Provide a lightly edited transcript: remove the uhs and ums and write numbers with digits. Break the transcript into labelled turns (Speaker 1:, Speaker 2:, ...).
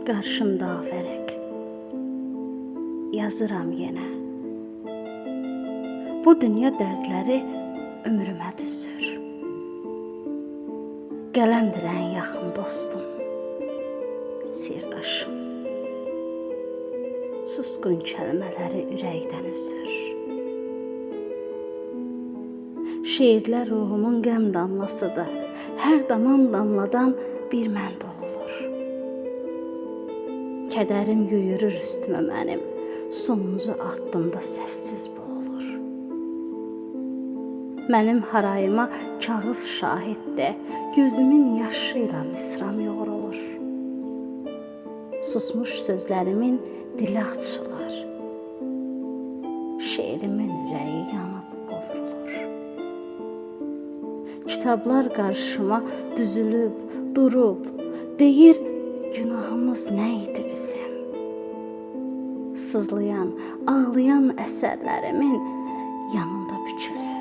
Speaker 1: Qarşımda vərəq yazıram yenə. Bu dünya dərdləri ömrümə düzür. Qələmdir ən yaxın dostum, sirdaşım. Susqun kəlmələri ürəkdən üzür. Şeirlər ruhumun qəm damlasıdır. Hər daman damladan bir mən doğulur. Kədərim yüyürür üstümə mənim, sonuncu addımda səssiz boğulur. Mənim harayıma kağız şahiddir, gözümün yaşıyla misram yoğrulur. Susmuş sözlərimin dili açılar, şeirimin ürəyi yanıb qovrulur. Kitablar qarşıma düzülüb, durub, deyir, günahımız nə idi bizim? Sızlayan, ağlayan əsərlərimin yanında bükülür.